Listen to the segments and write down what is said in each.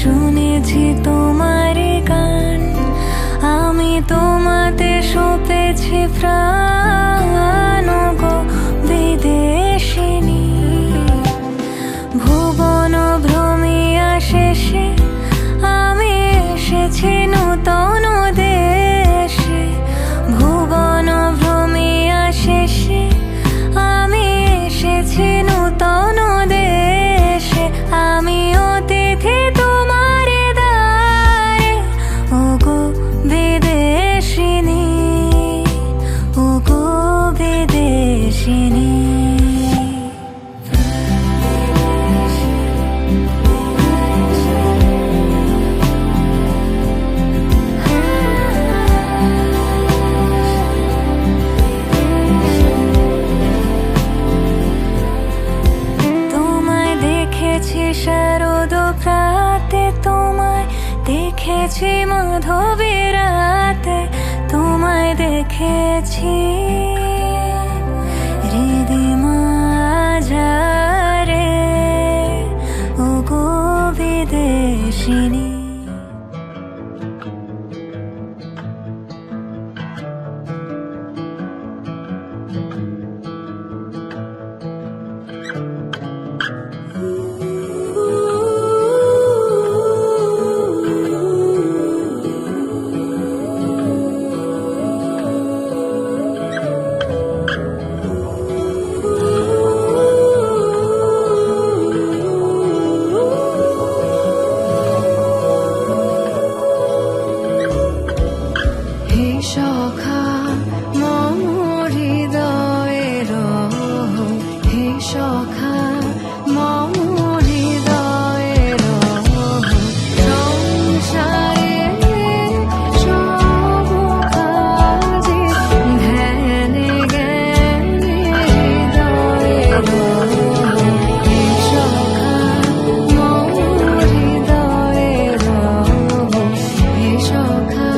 শুনেছি তোমার গান, আমি তোমাতে সপেছি প্রাণ গো বিদেশিনী। ভুবন ভ্রমিয়া শেষে আমি এসেছি নূতন দেশে। ভুবন ভ্রমিয়া শেষে আমি এসেছি নূতন দেশে। আমি অতিথি তোমার দ্বারে ওগো বিদেশিনী, ওগো বিদেশিনী। শারদ প্রাতে তোমায় দেখেছি, মাধবী রাতে তোমায় দেখেছি। হৃদি মাঝারে ওগো বিদেশিনী। সখা মম হৃদয়ের, হে সখা মম হৃদয়ের, সংসারে সব কাজে ধ্যানে জ্ঞানে হৃদয়ের, হে সখা মম হৃদয়ের, হে সখা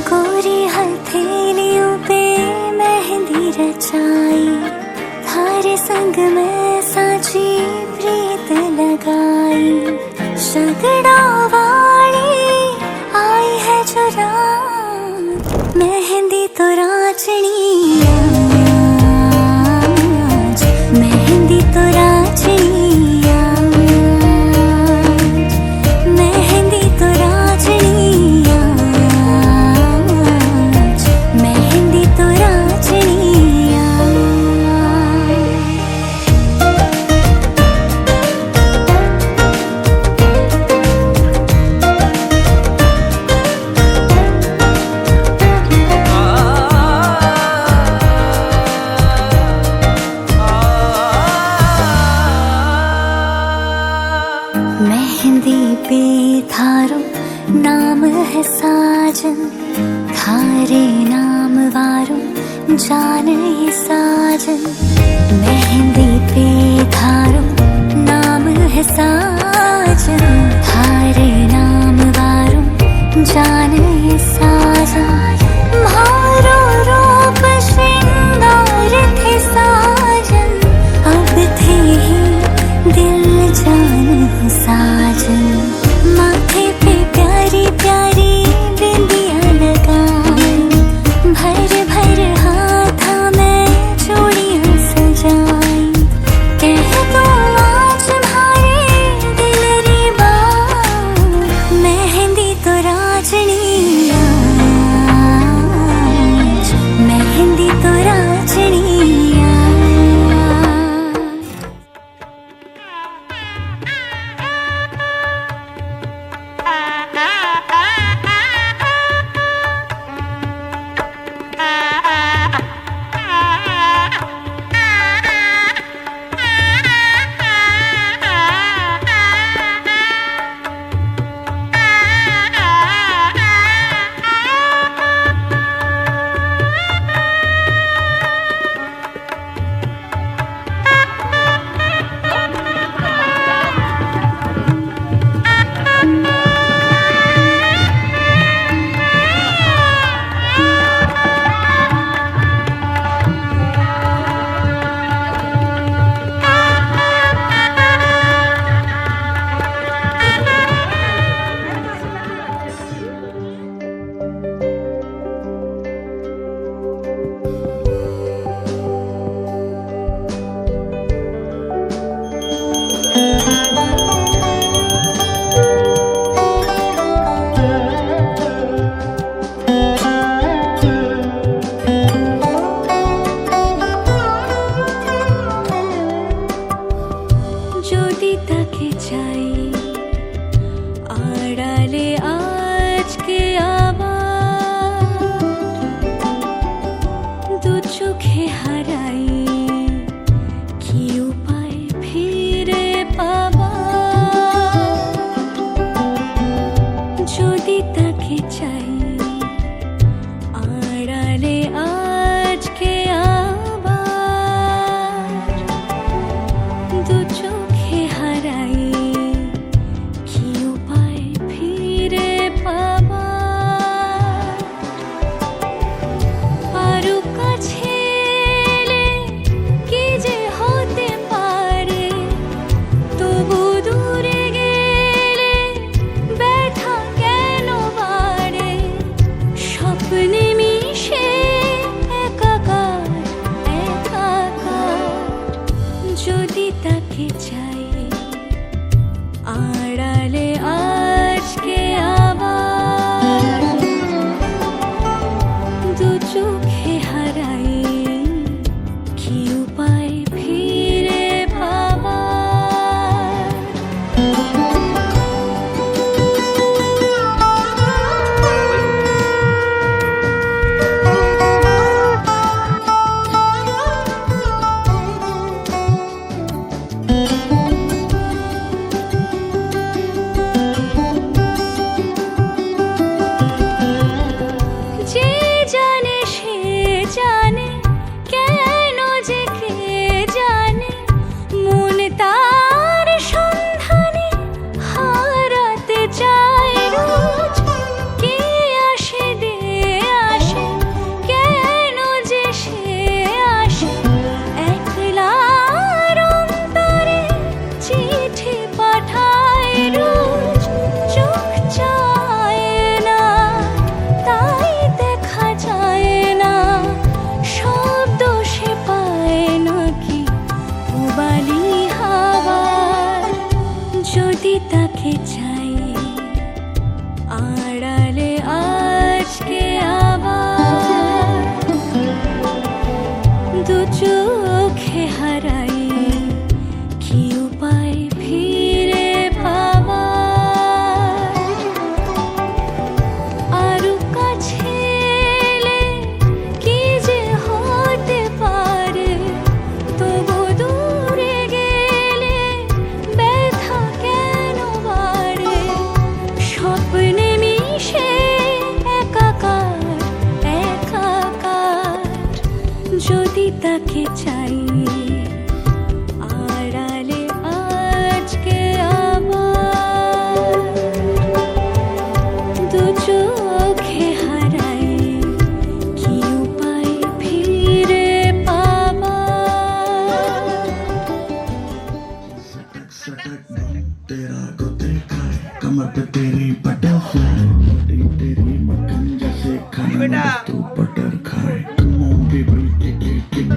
गोरी हथेलियों पे मेहंदी रचाई, थारे संग में साची प्रीत लगाई। शगड़ा वाली आई है जो रात, मेहंदी तो राचनी आज, मेहंदी तो राचनी आज, मेहंदी तो राचनी आज, मेहंदी तो राचनी मेहंदी पे थारो नाम है साजन, थारे नाम वारो जान ही साजन। साजन मेहंदी पे थारो नाम है साजन थारे नाम वारो जान है साजन मारो रूप श्रृंगार थे साजन अब थे ही दिल जान हो साजन माथे पे प्यारी प्यारी बिंदियां लगाई भर भर हाथा में चूड़ियां सजाई कह दो आज भारे दिल री बात मेहंदी तो राजनी आज मेहंदी तो राजनी যদি তাকে চাই আড়ালে আজকে আবার দু চোখে হারাই কি উপায় ফিরে পাবার যদি তাকে চাই আড়ালে আজকে আবার দু চোখে হারাই কি উপায় ফিরে পাবার আরো কাছে এলে কি যে হতে পারে তবু দূরে গেলে ব্যথা কেন বাড়ে স্বপ্নে মিশে একাকার একাকার যদি তাকে চাই আড়ালে আজকে আবার দু চোখে হারাই কি উপায় ফিরে পাবার যে জানে সে জানে কেন যে কে জানে মন তার সন্ধানে হারাতে চায় রোজ কে আসে দে আসে কেন যে সে আসে একলার অন্তরে চিঠি পাঠায় রোজ চোখ চায় না তাই দেখা যায় না শব্দ সে পায় নাকি উবালি হাওয়ার যদি তাকে চাই আড়ালে আজকে আবার দু চোখে হারাই কি উপায় ফিরে পাবার আরো কাছে এলে কি যে হতে পারে তবু দূরে গেলে ব্যথা কেন বাড়ে স্বপ্নে মিশে একাকার একাকার যদি তাকে চাই আড়ালে আজকে আমার দু চোখে হারাই কি উপায় ফিরে পাবার सटक तेरा को देखा है कमर पे तेरी बटरफ्लाई तेरी मक्खन जैसे खाना में तू बटर खाए Come on baby kick it kick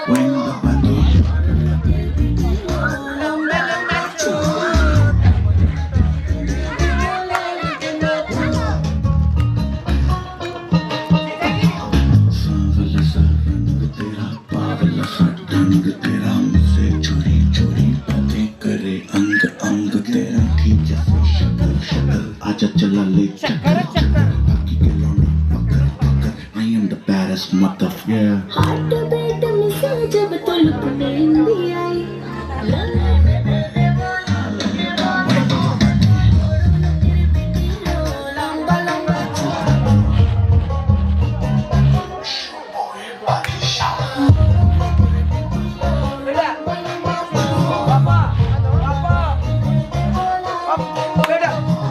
When the body सांवला सा रंग तेरा पावला सा ढंग तेरा मुझसे चोरी चोरी बातें करे अंग अंग तेरा ठीक जैसे शक्ल शक्ल आजा चला ले चक्कर चक्कर बाकी के लौंडे पकड़ पकड़ I am the baddest motherfucker yeah heart beat मिसा जब तो लुक में हिंदी आई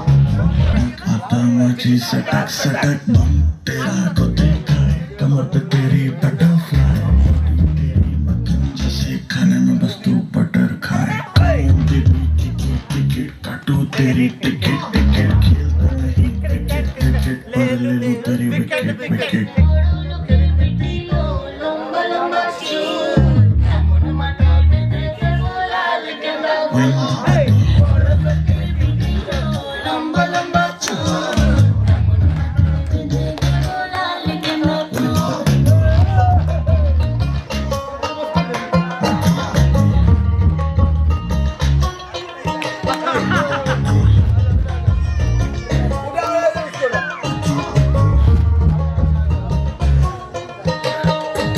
आता मुझे सटक सटक बम तेरा को देखा है कमर पे तेरी बटरफ्लाई तेरी मक्खन जैसे खाने में बस तू बटर खाए टिकट काटू तेरी टिकट टिकट खेलता नहीं क्रिकेट क्रिकेट और ले लूं तेरी विकेट विकेट When the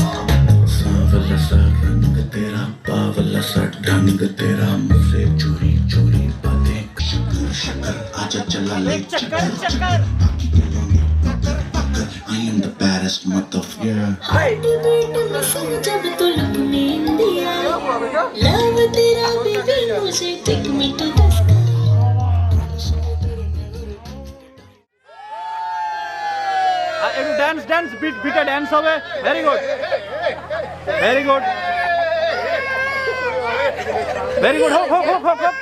सांवला सा रंग तेरा पावला सा ढंग तेरा मुझसे चोरी चोरी बातें शक्कर शक्कर आजा चला ले चक्कर चक्कर बाकी के लौंडे पकड़ पकड़ I am the baddest motherfucker yeah heart beat मिसा जब तो लुक में हिंदी आई लव तेरा बेबी मुझे टेक मी टू द একটু ড্যান্স ড্যান্স বিটে ড্যান্স হবে very good very good very good হোক হোক হোক হোক হোক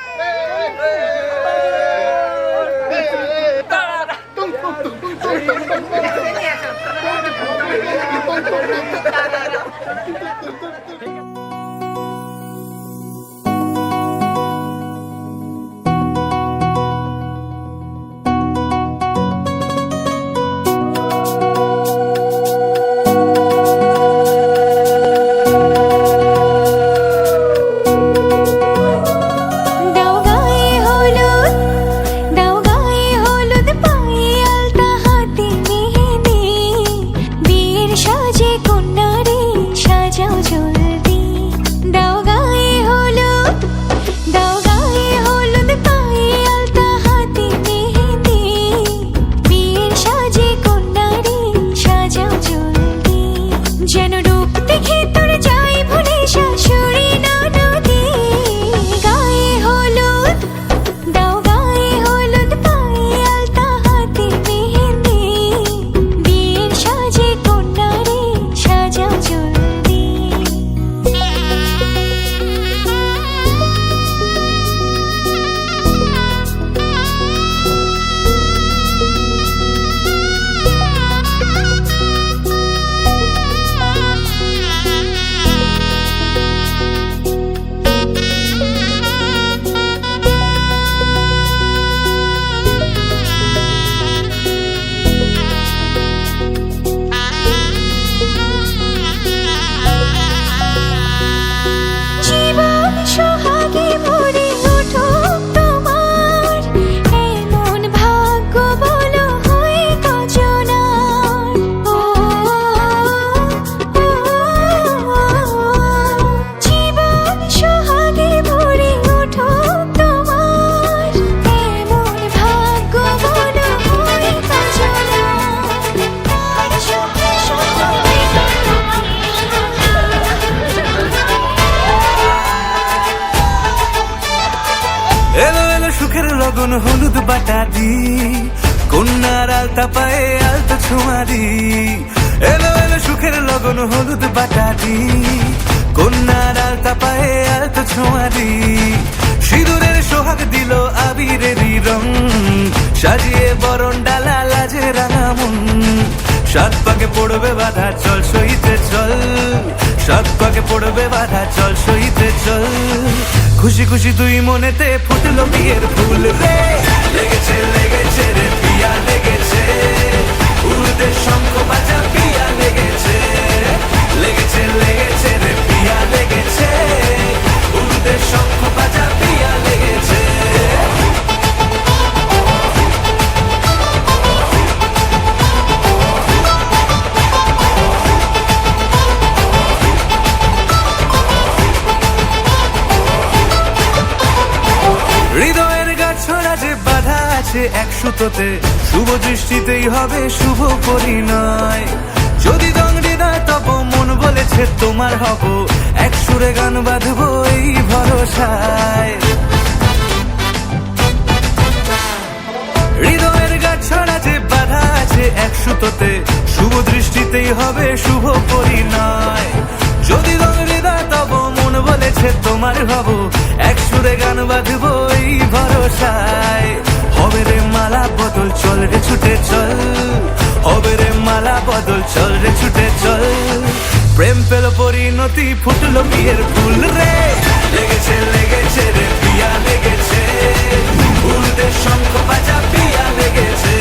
লগন হলুদ বাটা দি, কন্যার আলতা পায়ে আলতা ছোঁয়া দি। এলো এলো সুখের লগন হলুদ বাটা দি, কন্যার আলতা পায়ে আলতা ছোঁয়া দি। সিঁদুরের সোহাগ দিল আবিরেরই রং, সাজিয়ে বরণ ডালা লাজে রাঙা মন। সাত পাকে পড়বে বাধা চল সইতে চল, সাত পাকে পড়বে বাধা চল সইতে চল। খুশি খুশি দুই মনেতে ফুটলো বিয়ের ফুল রে, লেগেছে লেগেছে রে পিয়া লেগেছে, উড়তে শঙ্খ বাজা পিয়া লেগেছে, লেগেছে লেগেছে রে পিয়া লেগেছে, উড়তে শঙ্খ বাজা পিয়া লেগেছে। হৃদয়ের গাছড়া যে বাধা আছে এক সুতোতে, শুভ দৃষ্টিতেই হবে শুভ পরিণয়। যদি দংড়ি নয় তব মন বলেছে তোমার হব, এক সুরে গান বাঁধবো এই ভরসায়। হৃদয়ের গাছড়া যে বাধা আছে এক সুতোতে, শুভ দৃষ্টিতেই হবে শুভ পরিণয়। যদি দংড়ি নয় তব মন বলেছে তোমার হব, এক সুরে গান বাঁধবো এই ভরসায়। হবে রে মালা বদল চল রে ছুটে চল, হবে রে মালা বদল চল রে ছুটে চল। প্রেম পেল পরিণতি ফুটলো বিয়ের ফুল রে, লেগেছে লেগেছে রে পিয়া লেগেছে, উড়তে শঙ্খ বাজা পিয়া লেগেছে,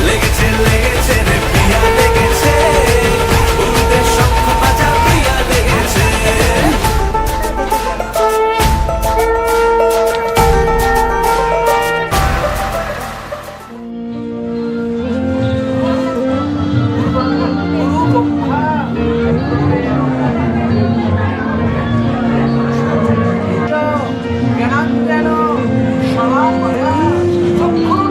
লেগেছে লেগেছে রে পিয়া লেগেছে, উড়তে শঙ্খ বাজা পিয়া লেগেছে। জ্ঞানাঞ্জন সমাপয়া চক্ষুর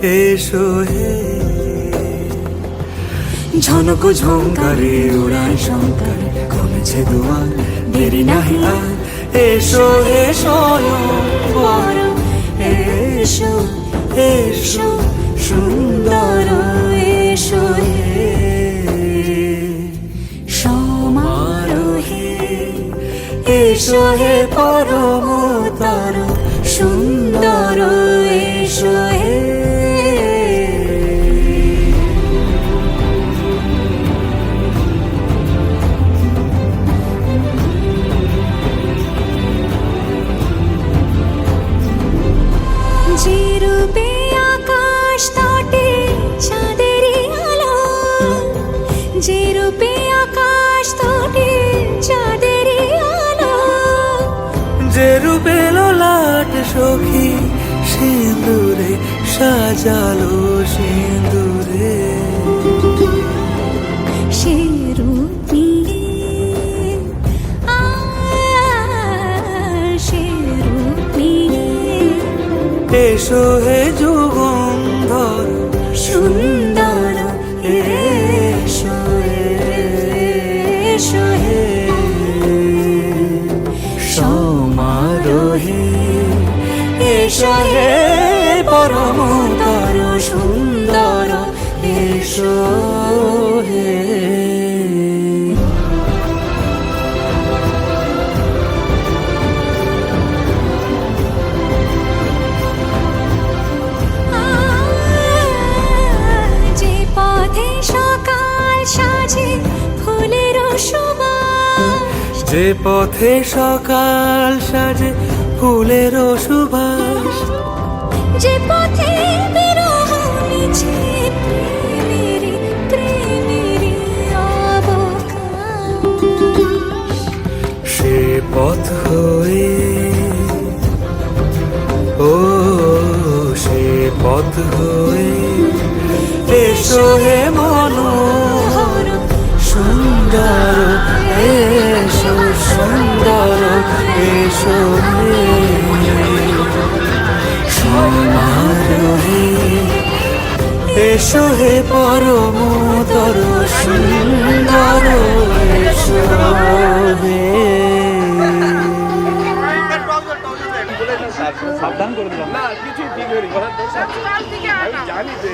এসো হে ঝনক ঝঙ্কারে উড়ায় শঙ্কার কমেছে দুয়ার দেরি নাহি আর এসো হে স্বয়ংবর এসো এসো সুন্দর এসো হে সমারোহে এসো হে পরমতর সুন্দর এসো হে যে রূপে আকাশ তটে চাঁদেরই আলো যে রূপে আকাশ তটে চাঁদেরই আলো যে রূপে লোলাট সখী সিঁদুরে সাজালো সিঁদুরে সে রূপ নিয়ে সে রূপ নিয়ে এসো হে যুগন্ধর সুন্দর এসো এসো হে সমারোহে এসো হে পরমতর সুন্দর এসো হে যে পথে সকাল সাজে ফুলের সুবাস যে পথে সকাল সাজে ফুলের সুবাস যে পথে বিরহ মিছে প্রেমেরই প্রেমেরই অবকাশ সে পথ হয়ে ও সে পথ হয়ে এসো হে মনোহর সুন্দর এসো সুন্দর এসো হে সমারোহে এসো হে পরমতর সুন্দর এসো হে সাবধান করে দিলাম না কিছু ঠিক হয়নি জানি যে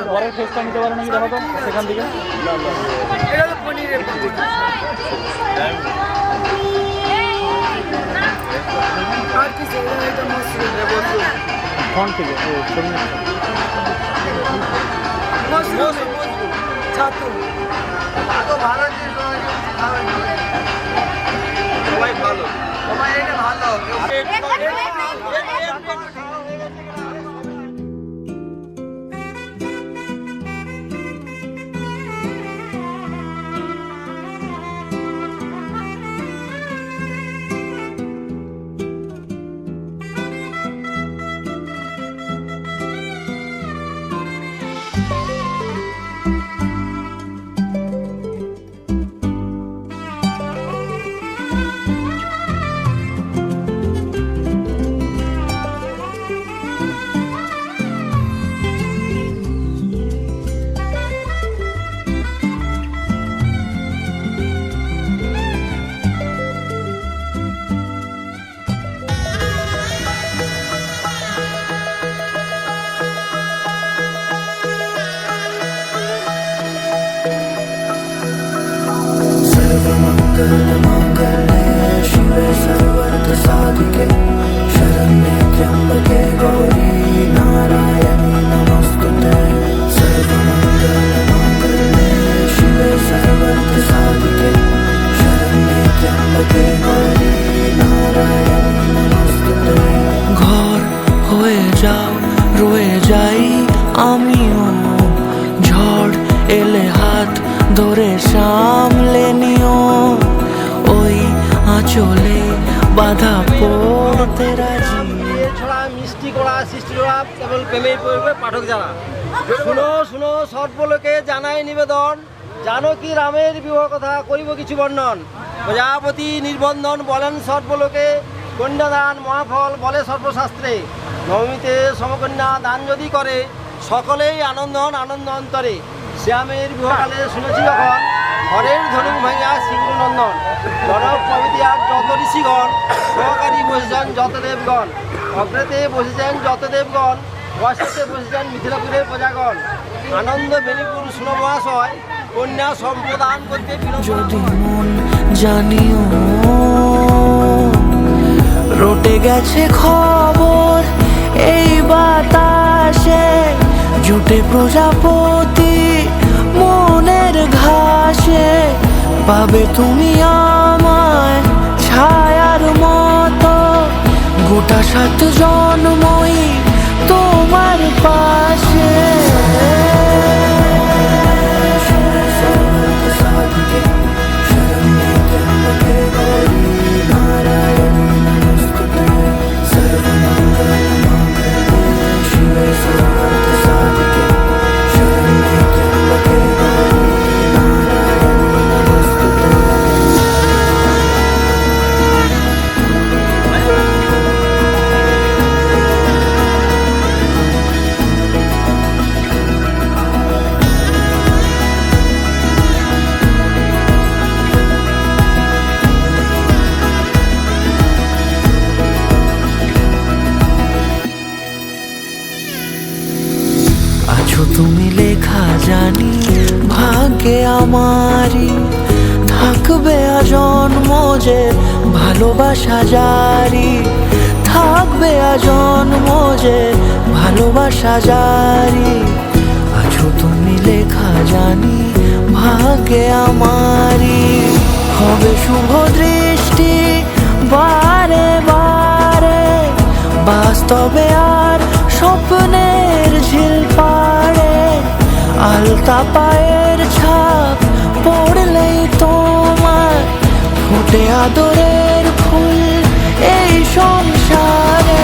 পরের ফেসটা নিতে পারো নাকি দেখো তো সেখান থেকে ফ্রন্ট থেকে ও সামনে সবাই ভালো সবাই এটা ভালো शिवे सर्वर्थ साधिके शरण्ये त्र्यंबके गौरी नारायणी नमोस्तुते सर्वमंगलमांगल्ये शिवे सर्वर्थ साधिके शरण्ये त्र्यंबके गौरी नारायणी नमोस्तुते ঘর হয়ে যাও রয়ে যাই আমিও ঝড় এলে হাত ধরে সামলে নিও ওই আঁচলে বাধা পড়তে রাজি ছড়া মিষ্টি করা সৃষ্টি করা কেবল প্রেমেই পড়বে পাঠক যারা শুনো শুনো সর্বলোকে জানাই নিবেদন জানো কি রামের বিবাহ কথা করিব কিছু বর্ণন প্রজাপতি নির্বন্ধন বলেন সর্বলোকে কন্যাদান মহাফল বলে সর্বশাস্ত্রে। নবমীতে সমকন্যা দান যদি করে সকলেই আনন্দ অন্তরে। শ্যামের বিবাহকালে শুনেছি যখন ঘরের ধনুক ভাঙিয়া শ্রীগুরু নন্দন। জনক প্রভৃতি আর যত ঋষিগণ সহকারী বসেছেন যত দেবগণ। অগ্রেতে বসেছেন যত দেবগণ, পশ্চাতে বসেছেন মিথিলাপুরের প্রজাগণ। আনন্দ বেনিপুর শুনো মহাশয়, কন্যা সম্প্রদান করতে যদি মন জানিও রটে গেছে খবর এই বাতাসে, জুটে প্রজাপতি মনের ঘাসে। পাবে তুমি আমায় ছায়ার মতো, গোটা 7 জন্মই তোমার পাশে। আছো তুমি লেখা জানি ভাগ্যে আমারই, থাকবে আজন্ম যে ভালোবাসা জারি। থাকবে আজন্ম যে ভালোবাসা জারি। আছো তুমি লেখা জানি ভাগ্যে আমারই। হবে শুভ দৃষ্টি বারে বারে, বাস্তবে আর স্বপ্নের ঝিল পাড়ে। আলতা পায়ের ছাপ পড়লেই তোমার ফুটে আদরের ফুল এই সংসারে।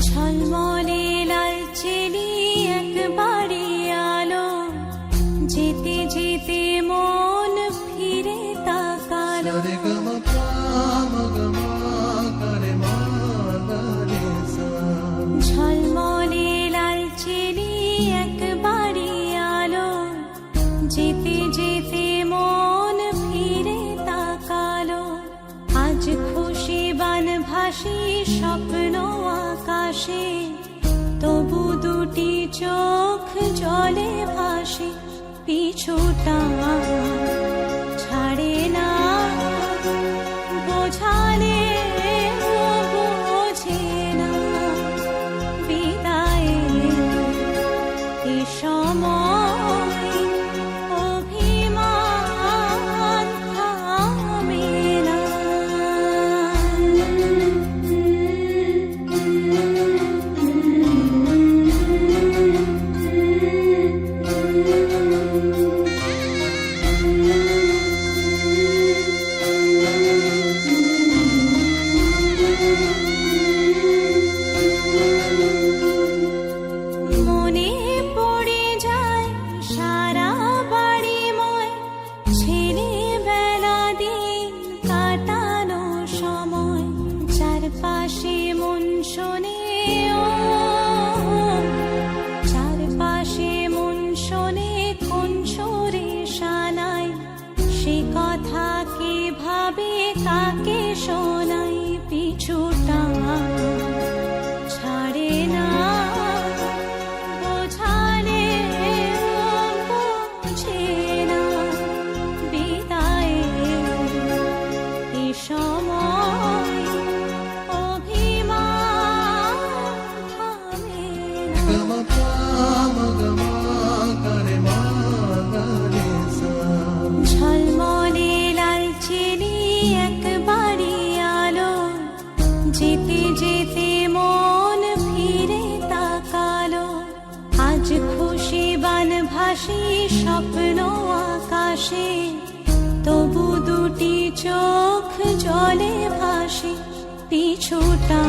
ঝলমলে লাল চেলি একবারে আলো, যেতে যেতে মন ফিরে তাকালো। ঝলমলে লাল চেলি একবারে আলো, যেতে যেতে মন ফিরে তাকালো। আজ খুশি বান ভাসি স্বপ্ন আকাশে, তবু দুটি চোখ জলে ভাসে। পিছুটা ছাড়ে না, বোঝালে বোঝে না। বিদায়ের এ সময় অভিমান থামে না। মনে পড়ে যায় সারা বাড়িময়, ছেলেবেলা দিন কাটানো সময়। চারপাশে মন শোনে ও, চারপাশে মন শোনে কোন সুরে শানায়। সে কথা কে ভাবে কাকে শোনাই। পিছুটা ছাড়ে না, বোঝালে বোঝে না। বিদায়ের এ সময় অভিমান থামে না। ঝলমলে যেতে যেতে মন ফিরে তাকালো, আজ খুশি বান ভাসি স্বপ্ন আকাশে, তবু দুটি চোখ জলে ভাসে পিছুটা